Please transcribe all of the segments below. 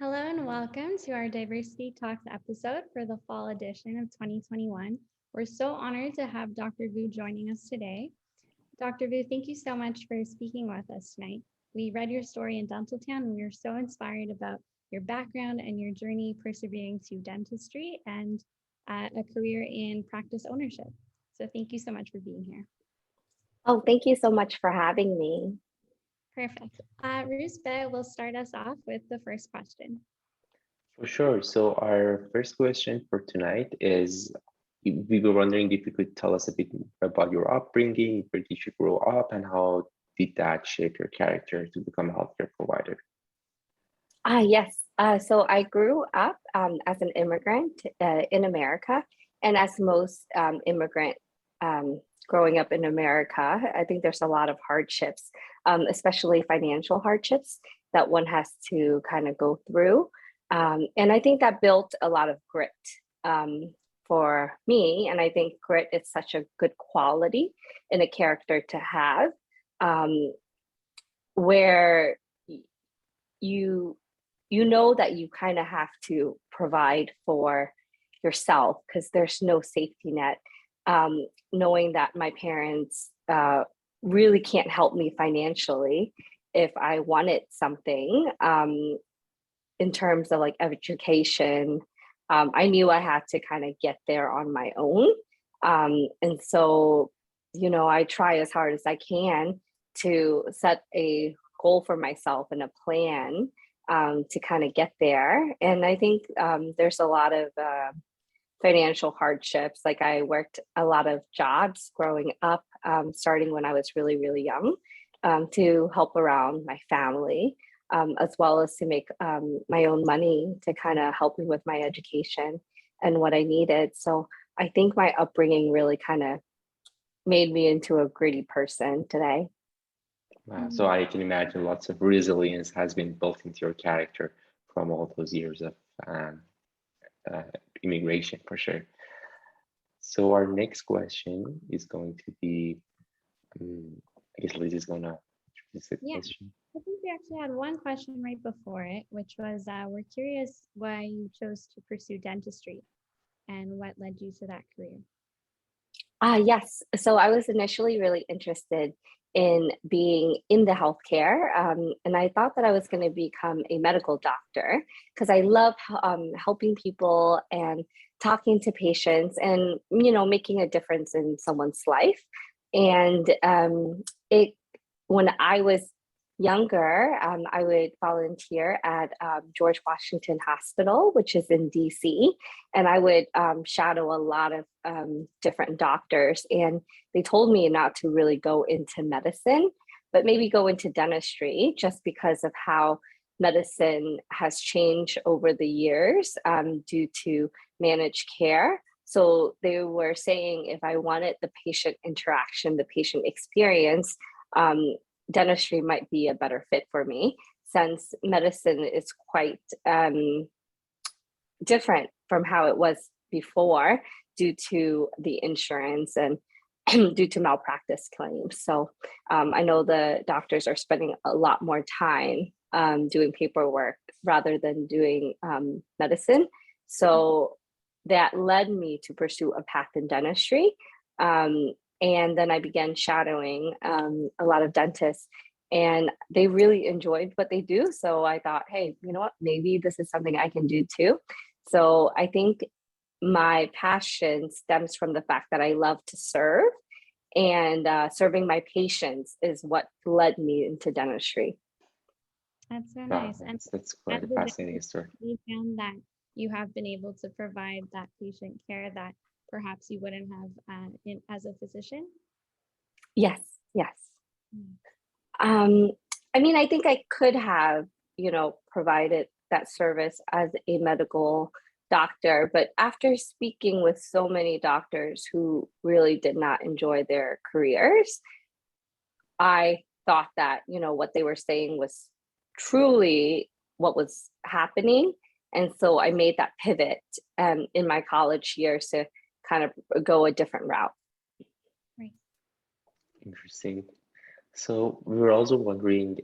Hello and welcome to our Diversity Talks episode for the fall edition of 2021. We're so honored to have Dr. Vu joining us today. Dr. Vu, thank you so much for speaking with us tonight. We read your story in Dental Town and we were so inspired about your background and your journey persevering to dentistry and a career in practice ownership. So thank you so much for being here. Oh, thank you so much for having me. Perfect. Rusbe will start us off with the first question. For sure. So our first question for tonight is, we were wondering if you could tell us a bit about your upbringing, where did you grow up, and how did that shape your character to become a healthcare provider? Yes. So I grew up as an immigrant in America, and as most immigrant growing up in America, I think there's a lot of hardships, especially financial hardships that one has to kind of go through. And I think that built a lot of grit for me. And I think grit is such a good quality in a character to have, where you know that you kind of have to provide for yourself because there's no safety net. Knowing that my parents really can't help me financially if I wanted something in terms of like education. I knew I had to kind of get there on my own. And so, I try as hard as I can to set a goal for myself and a plan to kind of get there. And I think there's a lot of financial hardships. Like I worked a lot of jobs growing up, starting when I was really, really young, to help around my family, as well as to make my own money to kind of help me with my education and what I needed. So I think my upbringing really kind of made me into a gritty person today. Wow. So I can imagine lots of resilience has been built into your character from all those years of immigration, for sure. So our next question is going to be, I guess Liz is going to introduce the question. I think we actually had one question right before it, which was, we're curious why you chose to pursue dentistry and what led you to that career. Yes. So I was initially really interested in being in the healthcare. And I thought that I was going to become a medical doctor because I love helping people and talking to patients and, making a difference in someone's life. And when I was younger, I would volunteer at George Washington Hospital, which is in DC, and I would shadow a lot of different doctors. And they told me not to really go into medicine, but maybe go into dentistry, just because of how medicine has changed over the years due to managed care. So they were saying if I wanted the patient interaction, the patient experience, dentistry might be a better fit for me, since medicine is quite different from how it was before due to the insurance and due to malpractice claims. So I know the doctors are spending a lot more time doing paperwork rather than doing medicine. So that led me to pursue a path in dentistry. And then I began shadowing a lot of dentists, and they really enjoyed what they do. So I thought, hey, you know what, maybe this is something I can do too. So I think my passion stems from the fact that I love to serve, and serving my patients is what led me into dentistry. That's so Wow, nice. that's quite a fascinating story. You found that you have been able to provide that patient care that perhaps you wouldn't have as a physician? Yes. I think I could have, provided that service as a medical doctor, but after speaking with so many doctors who really did not enjoy their careers, I thought that, what they were saying was truly what was happening. And so I made that pivot in my college years to kind of go a different route. Right. Interesting. So we were also wondering,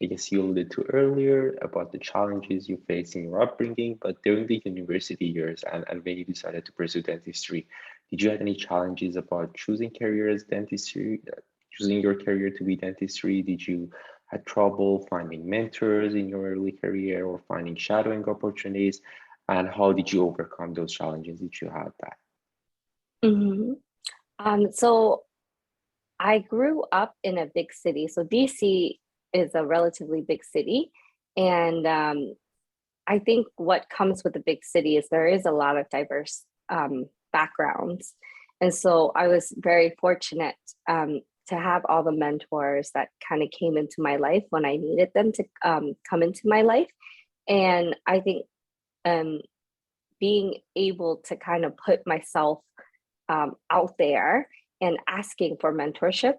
I guess you alluded to earlier about the challenges you faced in your upbringing, but during the university years and when you decided to pursue dentistry, did you have any challenges about choosing career as dentistry, choosing your career to be dentistry? Did you had trouble finding mentors in your early career or finding shadowing opportunities? And how did you overcome those challenges if you had that? Mhm. So I grew up in a big city. So DC is a relatively big city. And I think what comes with a big city is there is a lot of diverse backgrounds. And so I was very fortunate to have all the mentors that kind of came into my life when I needed them to come into my life. And I think being able to kind of put myself out there and asking for mentorship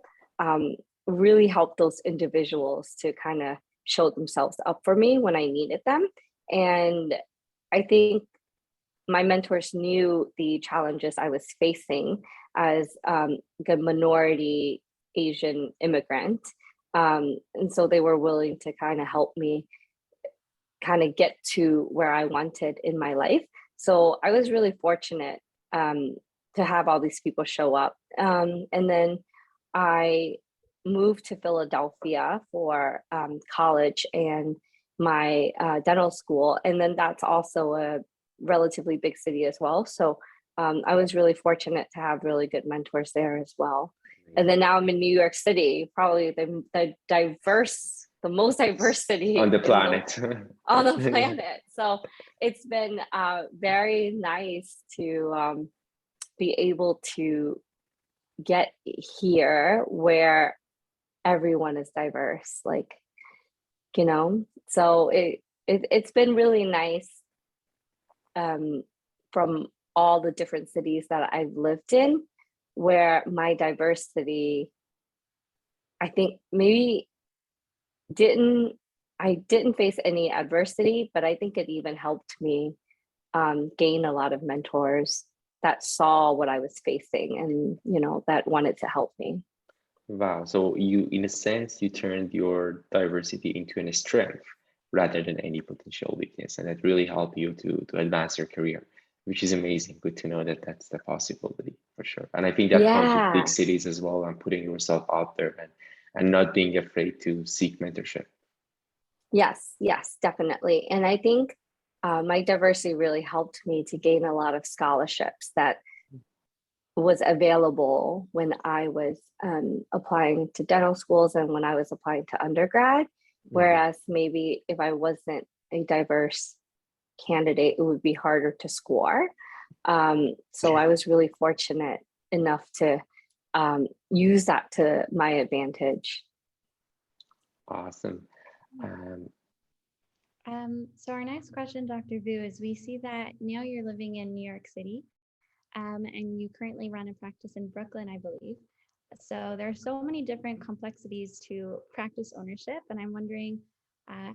really helped those individuals to kind of show themselves up for me when I needed them. And I think my mentors knew the challenges I was facing as the minority Asian immigrant. And so they were willing to kind of help me kind of get to where I wanted in my life. So I was really fortunate to have all these people show up. And then I moved to Philadelphia for college and my dental school. And then that's also a relatively big city as well. So I was really fortunate to have really good mentors there as well. And then now I'm in New York City, probably the most diverse city On the planet. on the planet. So it's been very nice to be able to get here where everyone is diverse, like, you know. So it's been really nice from all the different cities that I've lived in, where my diversity, I think maybe I didn't face any adversity, but I think it even helped me gain a lot of mentors that saw what I was facing and, you know, that wanted to help me. Wow. So you, in a sense, you turned your diversity into a strength rather than any potential weakness. And that really helped you to advance your career, which is amazing. Good to know that that's the possibility for sure. And I think that comes with big Yeah. cities as well and putting yourself out there and not being afraid to seek mentorship. Yes, definitely. And I think my diversity really helped me to gain a lot of scholarships that was available when I was applying to dental schools and when I was applying to undergrad. Whereas maybe if I wasn't a diverse candidate, it would be harder to score. So I was really fortunate enough to use that to my advantage. Awesome. So our next question, Dr. Vu, is we see that now you're living in New York City, and you currently run a practice in Brooklyn, I believe. So there are so many different complexities to practice ownership, and I'm wondering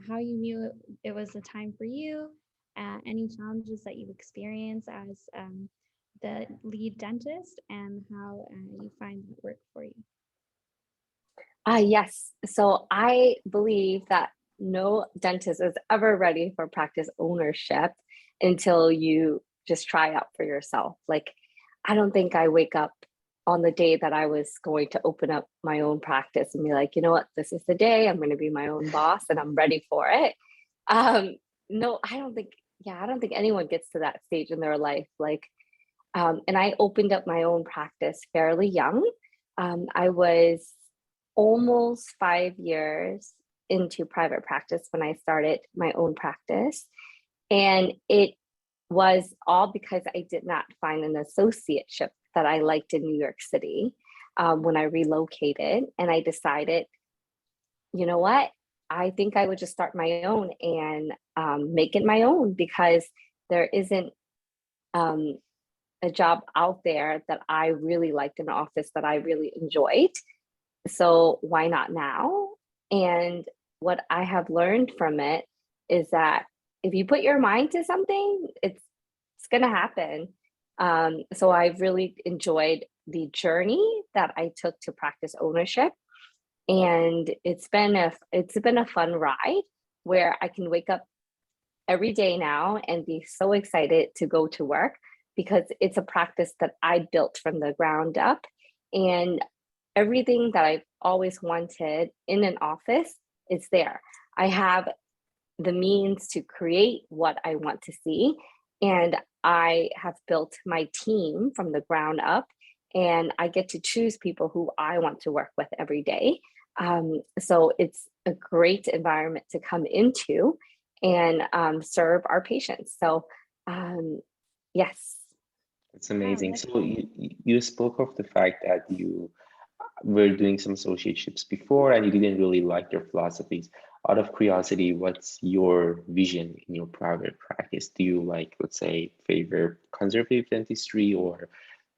how you knew it was the time for you, any challenges that you've experienced as the lead dentist, and how you find that work for you. Yes. So I believe that no dentist is ever ready for practice ownership until you just try out for yourself. Like, I don't think I wake up on the day that I was going to open up my own practice and be like, you know what, this is the day I'm going to be my own boss and I'm ready for it. No, I don't think anyone gets to that stage in their life. Like, and I opened up my own practice fairly young. I was almost 5 years into private practice when I started my own practice. And it was all because I did not find an associateship that I liked in New York City when I relocated. And I decided, you know what? I think I would just start my own and make it my own, because there isn't a job out there that I really liked, in an office that I really enjoyed. So why not now? And what I have learned from it is that if you put your mind to something, it's going to happen. So I've really enjoyed the journey that I took to practice ownership. And it's been a fun ride where I can wake up every day now and be so excited to go to work because it's a practice that I built from the ground up. And everything that I've always wanted in an office is there. I have the means to create what I want to see. And I have built my team from the ground up, and I get to choose people who I want to work with every day. So it's a great environment to come into and serve our patients. So yes. It's Wow, amazing. that's So you spoke of the fact that you were doing some associateships before and you didn't really like their philosophies. Out of curiosity, what's your vision in your private practice? Do you like, let's say, favor conservative dentistry, or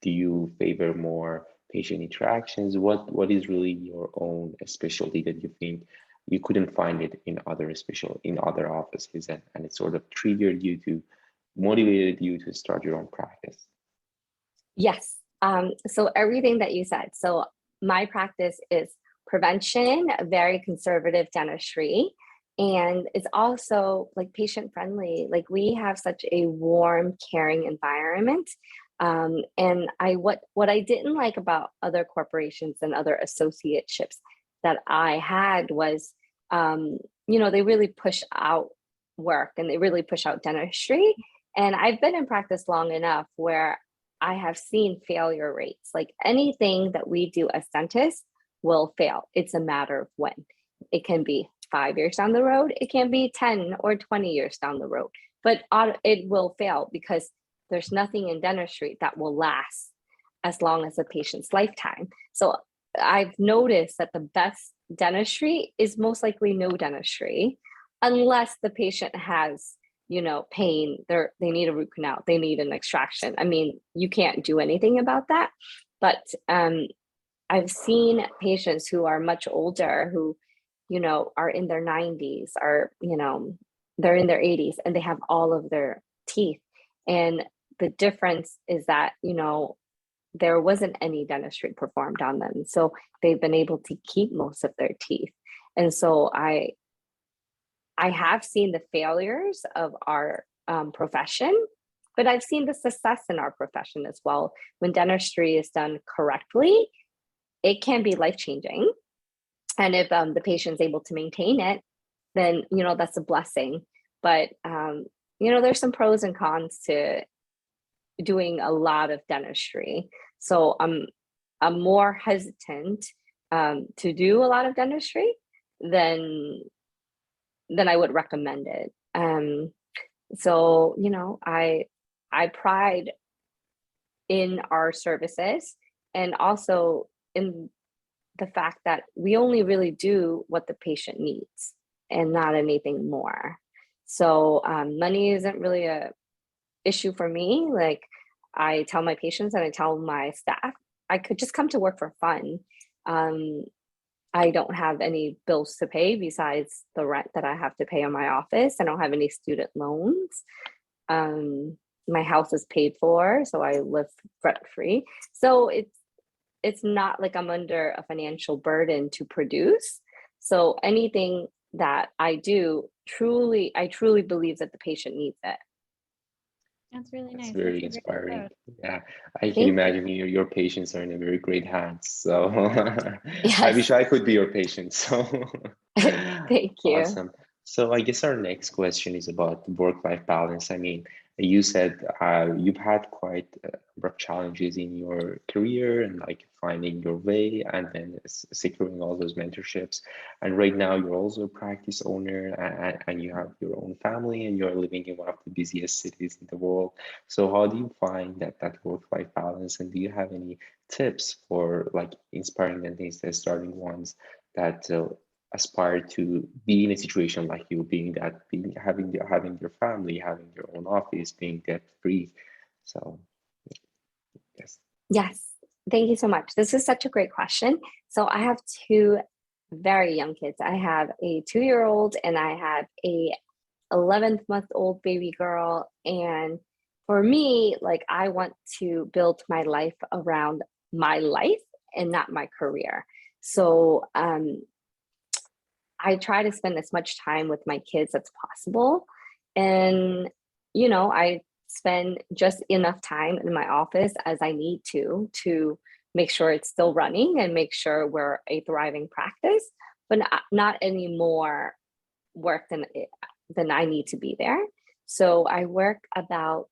do you favor more patient interactions? What is really your own specialty that you think you couldn't find it in other offices, and it sort of triggered you to motivated you to start your own practice? Yes. So everything that you said. So my practice is prevention, very conservative dentistry, and it's also like patient friendly. Like we have such a warm, caring environment. And what I didn't like about other corporations and other associateships that I had was, they really push out work and they really push out dentistry. And I've been in practice long enough where I have seen failure rates. Like anything that we do as dentists will fail. It's a matter of when. It can be 5 years down the road, it can be 10 or 20 years down the road, but it will fail because there's nothing in dentistry that will last as long as a patient's lifetime. So I've noticed that the best dentistry is most likely no dentistry, unless the patient has pain, they need a root canal, they need an extraction. I mean, you can't do anything about that. But I've seen patients who are much older who, are in their 90s, or, they're in their 80s and they have all of their teeth. And the difference is that, there wasn't any dentistry performed on them. So they've been able to keep most of their teeth. And so I have seen the failures of our profession, but I've seen the success in our profession as well. When dentistry is done correctly, it can be life-changing. And if the patient's able to maintain it, then, that's a blessing. But, there's some pros and cons to doing a lot of dentistry. So I'm more hesitant to do a lot of dentistry than I would recommend it. So, I pride in our services, and also in the fact that we only really do what the patient needs and not anything more. So money isn't really a issue for me. Like I tell my patients and I tell my staff, I could just come to work for fun. I don't have any bills to pay besides the rent that I have to pay on my office. I don't have any student loans. My house is paid for, so I live rent free. So it's not like I'm under a financial burden to produce. So anything that I do, I truly believe that the patient needs it. That's really That's nice. very That's a great inspiring. approach. Yeah, I can Thank you. imagine your patients are in a very great hands. So I Yes. wish I could be your patient. So Thank you. awesome. So I guess our next question is about work-life balance. I mean, you said you've had quite rough challenges in your career and like finding your way and then securing all those mentorships. And right now you're also a practice owner, and you have your own family and you're living in one of the busiest cities in the world. So how do you find that work-life balance? And do you have any tips for like inspiring dentists, starting ones that aspire to be in a situation like you, having your family, having your own office, being debt free? So yes. Yes. Thank you so much. This is such a great question. So I have two very young kids. I have a 2-year-old and I have a 11-month-old baby girl. And for me, like I want to build my life around my life and not my career. So I try to spend as much time with my kids as possible. And, I spend just enough time in my office as I need to make sure it's still running and make sure we're a thriving practice, but not any more work than I need to be there. So I work about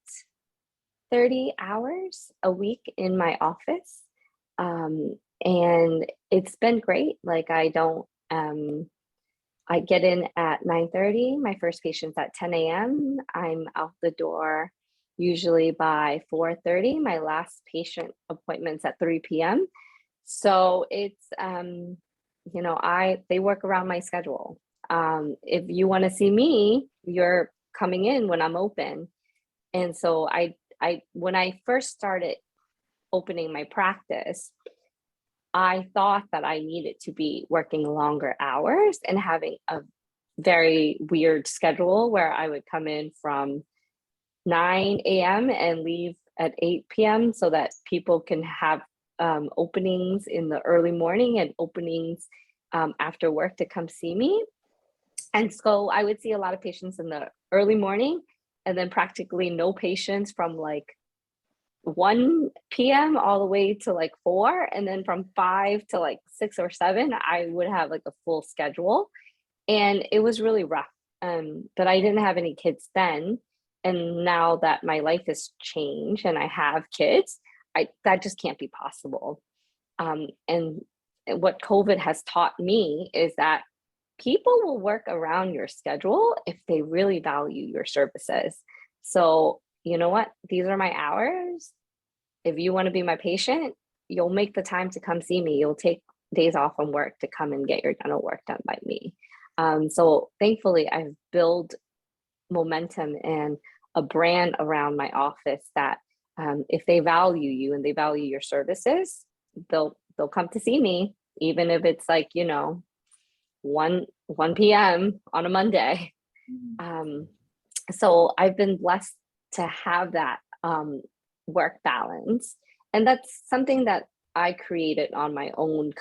30 hours a week in my office. And it's been great. Like I get in at 9:30. My first patient's at 10 a.m. I'm out the door usually by 4:30. My last patient appointment's at 3 p.m. So it's they work around my schedule. If you want to see me, you're coming in when I'm open. And so I when I first started opening my practice, I thought that I needed to be working longer hours and having a very weird schedule where I would come in from 9 a.m. and leave at 8 p.m. so that people can have openings in the early morning and openings after work to come see me. And so I would see a lot of patients in the early morning and then practically no patients from like 1 p.m. all the way to like 4. And then from 5 to like 6 or 7, I would have like a full schedule. And it was really rough. But I didn't have any kids then. And now that my life has changed and I have kids, that just can't be possible. And what COVID has taught me is that people will work around your schedule if they really value your services. So, you know what? These are my hours. If you want to be my patient, you'll make the time to come see me. You'll take days off from work to come and get your dental work done by me. So thankfully, I've built momentum and a brand around my office that if they value you and they value your services, they'll come to see me, even if it's like, 1 p.m. on a Monday. So I've been blessed to have that work balance. And that's something that I created on my own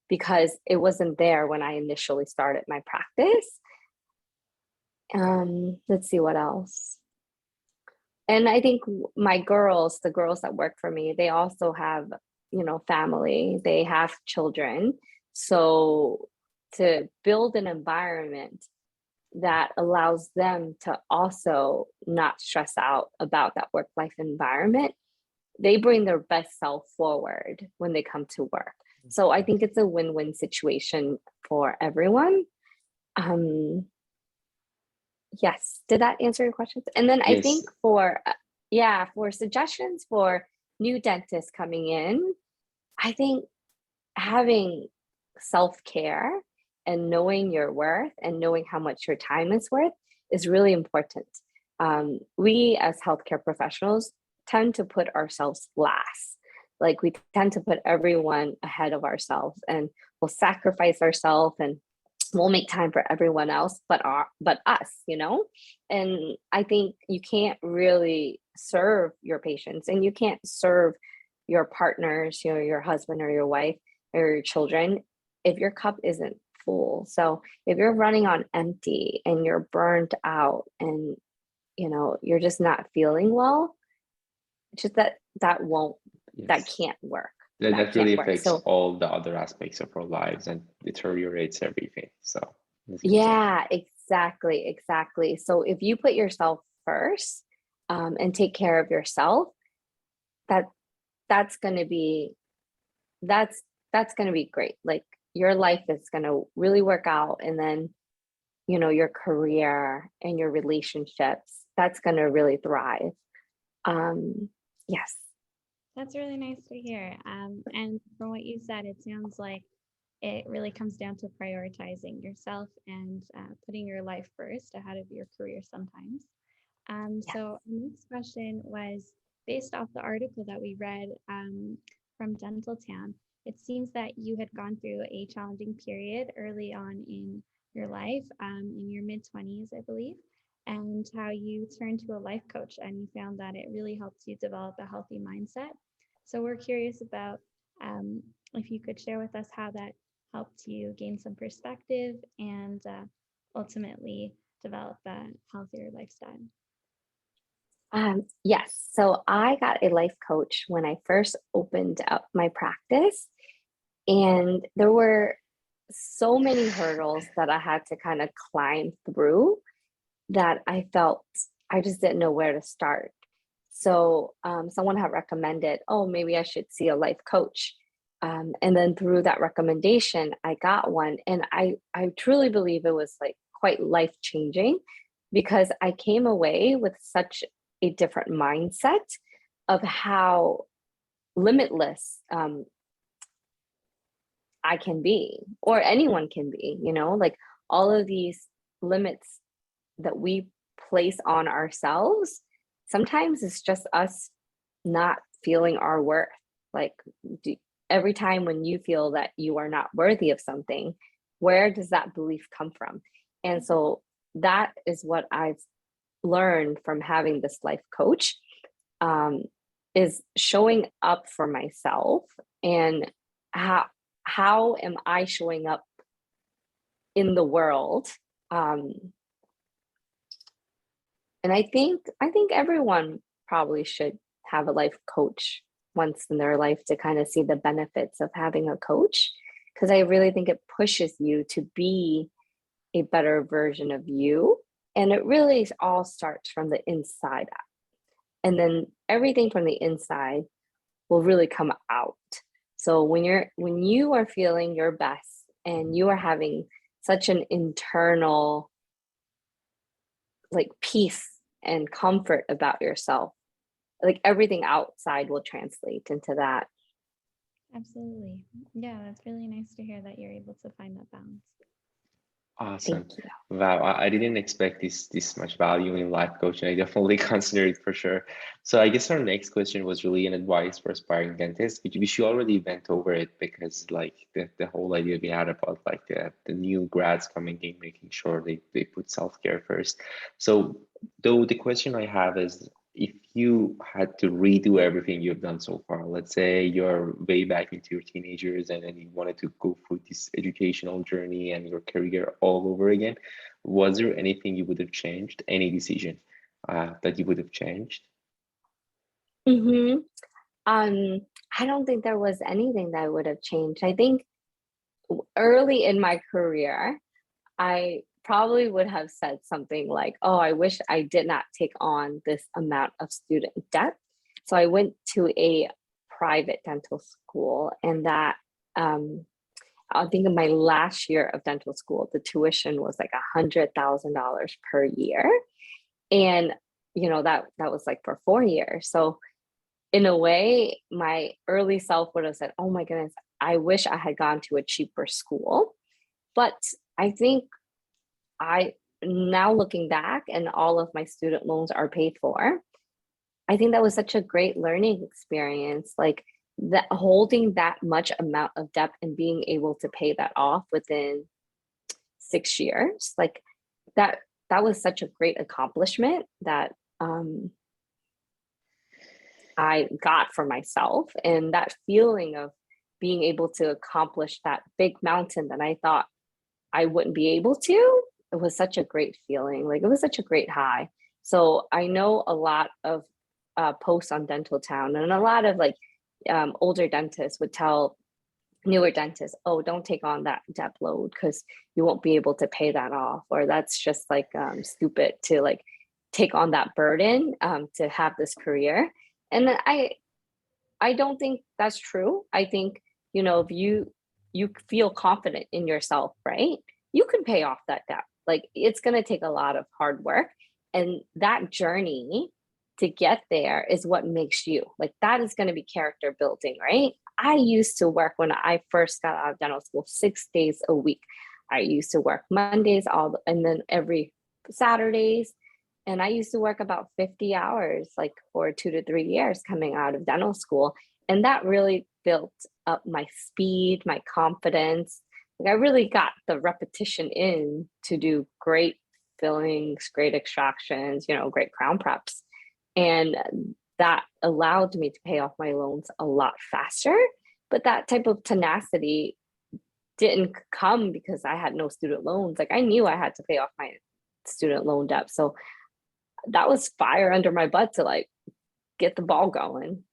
because it wasn't there when I initially started my practice. Let's see what else. And I think the girls that work for me, they also have, family, they have children. So to build an environment that allows them to also not stress out about that work-life environment, they bring their best self forward when they come to work. So I think it's a win-win situation for everyone. Yes, did that answer your questions? And then I think for suggestions for new dentists coming in, I think having self-care and knowing your worth and knowing how much your time is worth is really important. We as healthcare professionals tend to put ourselves last. Like we tend to put everyone ahead of ourselves and we'll sacrifice ourselves and we'll make time for everyone else but us, And I think you can't really serve your patients and you can't serve your partners, your husband or your wife or your children if your cup isn't full. So if you're running on empty and you're burnt out and you're just not feeling well, just that can't work. That really affects all the other aspects of our lives and deteriorates everything. So yeah, exactly. So if you put yourself first and take care of yourself, that's going to be great. Like your life is going to really work out, and then your career and your relationships, that's going to really thrive. Yes. That's really nice to hear. And from what you said, it sounds like it really comes down to prioritizing yourself and putting your life first ahead of your career sometimes. So the next question was based off the article that we read from Dental Town. It seems that you had gone through a challenging period early on in your life, in your mid-20s, I believe, and how you turned to a life coach and you found that it really helped you develop a healthy mindset. So we're curious about if you could share with us how that helped you gain some perspective and ultimately develop a healthier lifestyle? Yes. So I got a life coach when I first opened up my practice, and there were so many hurdles that I had to kind of climb through that I felt I just didn't know where to start. So someone had recommended, oh, maybe I should see a life coach. And then through that recommendation, I got one. And I truly believe it was like quite life changing, because I came away with such a different mindset of how limitless I can be, or anyone can be, like all of these limits that we place on ourselves, sometimes it's just us not feeling our worth. Like every time when you feel that you are not worthy of something, where does that belief come from? And so that is what I've learned from having this life coach, is showing up for myself, and how am I showing up in the world. And I think everyone probably should have a life coach once in their life to kind of see the benefits of having a coach, because I really think it pushes you to be a better version of you. And it really all starts from the inside out. And then everything from the inside will really come out. So when you are feeling your best and you are having such an internal like peace and comfort about yourself, like everything outside will translate into that. Absolutely. Yeah, that's really nice to hear that you're able to find that balance. Awesome. Thank you. Wow, I didn't expect this much value in life coaching. I definitely consider it for sure. So I guess our next question was really an advice for aspiring dentists, which you already went over it, because like the whole idea we had about like the new grads coming in, making sure they put self-care first. So though the question I have is, if you had to redo everything you've done so far, let's say you're way back into your teenagers and then you wanted to go through this educational journey and your career all over again, was there anything you would have changed, any decision that you would have changed? Mm-hmm. I don't think there was anything that I would have changed. I think early in my career, I probably would have said something like, oh, I wish I did not take on this amount of student debt. So I went to a private dental school, and that I think in my last year of dental school, the tuition was like $100,000 per year. And that was like for 4 years. So in a way, my early self would have said, oh my goodness, I wish I had gone to a cheaper school. But I think now looking back and all of my student loans are paid for, I think that was such a great learning experience. Like that, holding that much amount of debt and being able to pay that off within 6 years, like that was such a great accomplishment that I got for myself. And that feeling of being able to accomplish that big mountain that I thought I wouldn't be able to, it was such a great feeling. Like it was such a great high. So I know a lot of posts on Dental Town, and a lot of like older dentists would tell newer dentists, oh, don't take on that debt load because you won't be able to pay that off, or that's just like stupid to like take on that burden to have this career. And then I don't think that's true. I think, if you feel confident in yourself, right? You can pay off that debt. Like it's going to take a lot of hard work, and that journey to get there is what makes you. Like that is going to be character building, right? I used to work when I first got out of dental school 6 days a week. I used to work Mondays and then every Saturdays. And I used to work about 50 hours, like for 2 to 3 years coming out of dental school. And that really built up my speed, my confidence. Like I really got the repetition in to do great fillings, great extractions, great crown preps. And that allowed me to pay off my loans a lot faster. But that type of tenacity didn't come because I had no student loans. Like I knew I had to pay off my student loan debt. So that was fire under my butt to like get the ball going.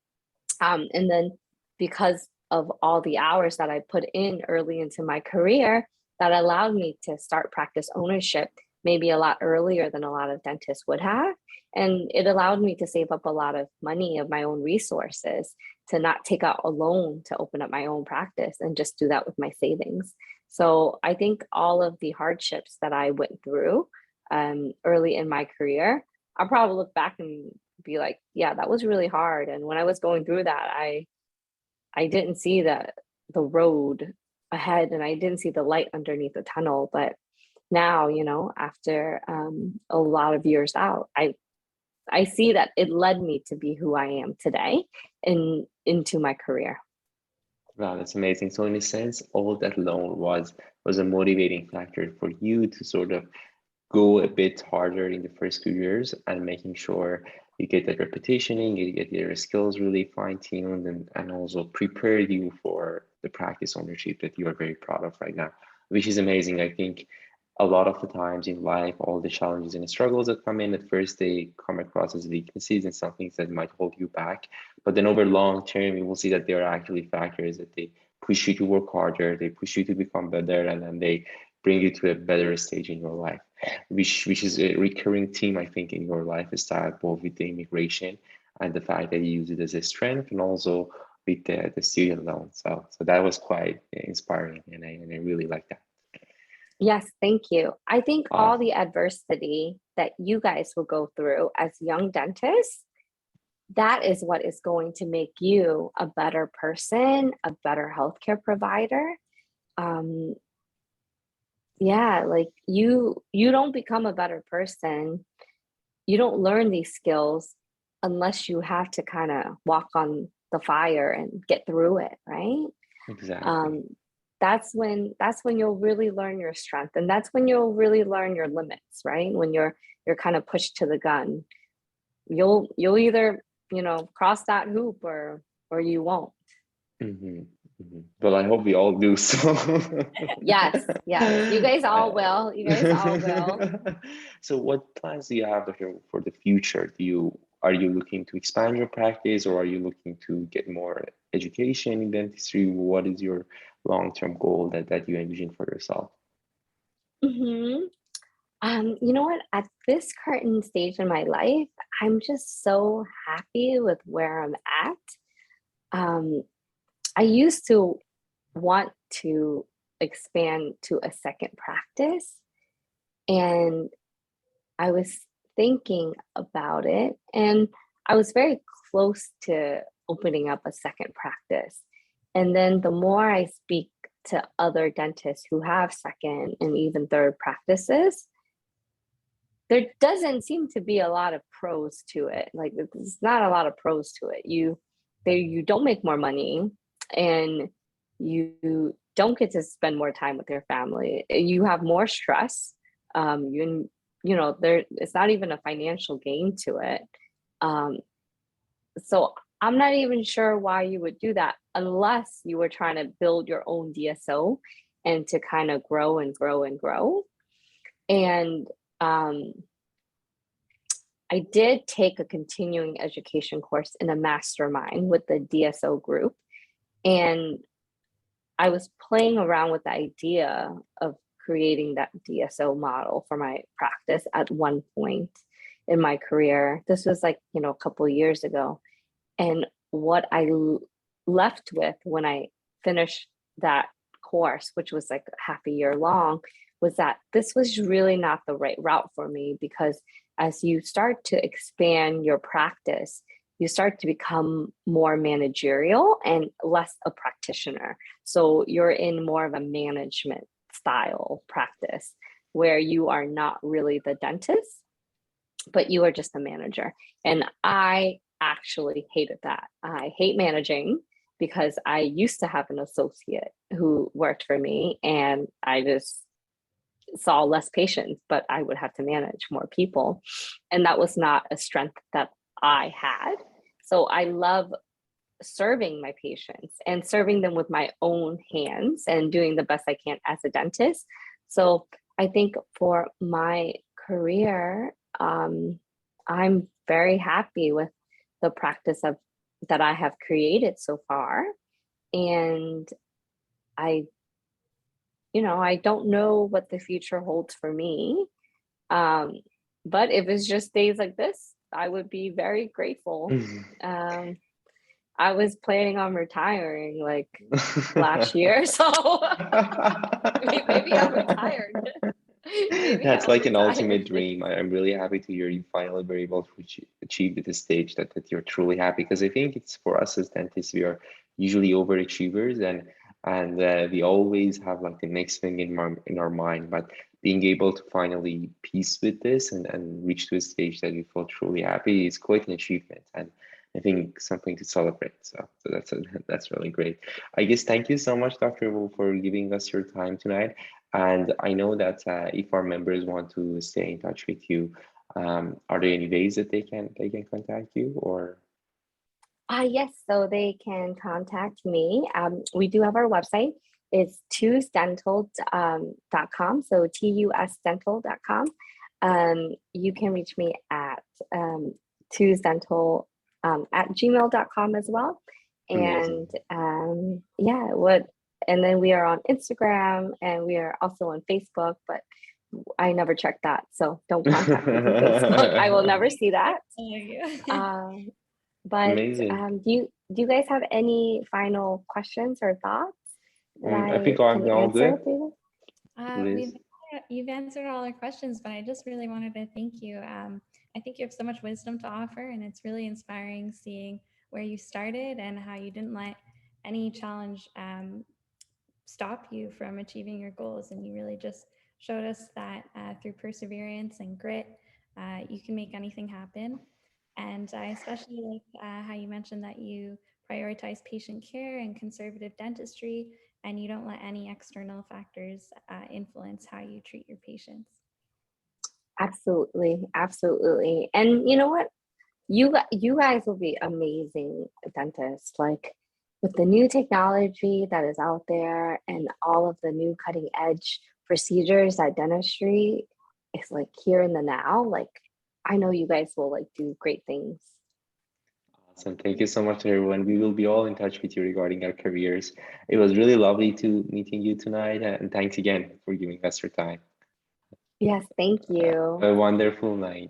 And then because of all the hours that I put in early into my career, that allowed me to start practice ownership maybe a lot earlier than a lot of dentists would have. And it allowed me to save up a lot of money of my own resources to not take out a loan to open up my own practice and just do that with my savings. So I think all of the hardships that I went through early in my career, I'll probably look back and be like, yeah, that was really hard. And when I was going through that, I didn't see the road ahead, and I didn't see the light underneath the tunnel. But now, you know, after a lot of years out, I see that it led me to be who I am today into my career. Wow, that's amazing. So in a sense, all that alone was a motivating factor for you to sort of go a bit harder in the first few years and making sure you get that repetitioning, you get your skills really fine-tuned, and also prepared you for the practice ownership that you are very proud of right now, which is amazing. I think a lot of the times in life, all the challenges and struggles that come in at first, they come across as weaknesses and some things that might hold you back. But then over long term, you will see that they are actually factors that they push you to work harder, they push you to become better, and then they bring you to a better stage in your life, which is a recurring theme, I think, in your lifestyle, both with the immigration and the fact that you use it as a strength, and also with the student loan. So that was quite inspiring, and I really like that. Yes, thank you. I think all Awesome. the adversity that you guys will go through as young dentists, that is what is going to make you a better person, a better healthcare provider. Um, yeah, like you don't become a better person. You don't learn these skills unless you have to kind of walk on the fire and get through it, right? Exactly. Um, that's when you'll really learn your strength, and that's when you'll really learn your limits, right? When you're kind of pushed to the gun, you'll either, you know, cross that hoop or you won't. Hmm. Hmm. Well, I hope we all do so. Yes, yes, you guys all will. You guys all will. So what plans do you have for the future? Are you looking to expand your practice, or are you looking to get more education in dentistry? What is your long-term goal that you envision for yourself? Hmm. You know what? At this current stage in my life, I'm just so happy with where I'm at. Um, I used to want to expand to a second practice, and I was thinking about it, and I was very close to opening up a second practice. And then the more I speak to other dentists who have second and even third practices, there doesn't seem to be a lot of pros to it. Like there's not a lot of pros to it. You don't make more money, and you don't get to spend more time with your family. You have more stress. You know, there it's not even a financial gain to it. Um, so I'm not even sure why you would do that unless you were trying to build your own DSO and to kind of grow and grow and grow. And um, I did take a continuing education course in a mastermind with the DSO group. And I was playing around with the idea of creating that DSO model for my practice at one point in my career. This was like, you know, a couple of years ago. And what left with when I finished that course, which was like half a year long, was that this was really not the right route for me, because as you start to expand your practice, you start to become more managerial and less a practitioner. So you're in more of a management style practice where you are not really the dentist, but you are just a manager. And I actually hated that. I hate managing because I used to have an associate who worked for me, and I just saw less patients, but I would have to manage more people. And that was not a strength that I had. So I love serving my patients and serving them with my own hands and doing the best I can as a dentist. So I think for my career, I'm very happy with the practice of that I have created so far. And I, I don't know what the future holds for me. But if it's just days like this, I would be very grateful. I was planning on retiring like last year, so maybe I'm retired. That's I'm like an retired. ultimate dream. I'm really happy to hear you finally were able to achieve this stage that you're truly happy, because I think it's for us as dentists, we are usually overachievers, and we always have like the next thing in our mind. But being able to finally piece with this and reach to a stage that we feel truly happy is quite an achievement, and I think something to celebrate. So that's really great. I guess thank you so much, Dr. Wu, for giving us your time tonight. And I know that if our members want to stay in touch with you, are there any ways that they can contact you, or? Yes, so they can contact me. We do have our website. It's tusdental.com, so TUSdental.com. You can reach me at tusdental at gmail.com as well. Amazing. And and then we are on Instagram, and we are also on Facebook, but I never check that, so don't contact me through Facebook. I will never see that. But Amazing. do you guys have any final questions or thoughts that I think I I'm can all answer, good, please? Liz. You've answered all our questions, but I just really wanted to thank you. I think you have so much wisdom to offer, and it's really inspiring seeing where you started and how you didn't let any challenge stop you from achieving your goals. And you really just showed us that through perseverance and grit, you can make anything happen. And I especially like how you mentioned that you prioritize patient care and conservative dentistry, and you don't let any external factors influence how you treat your patients. Absolutely, absolutely. And you know what? You guys will be amazing dentists. Like with the new technology that is out there and all of the new cutting edge procedures that dentistry is like here in the now, like I know you guys will like do great things. Awesome. Thank you so much, everyone. We will be all in touch with you regarding our careers. It was really lovely to meeting you tonight, and thanks again for giving us your time. Yes, thank you. A wonderful night.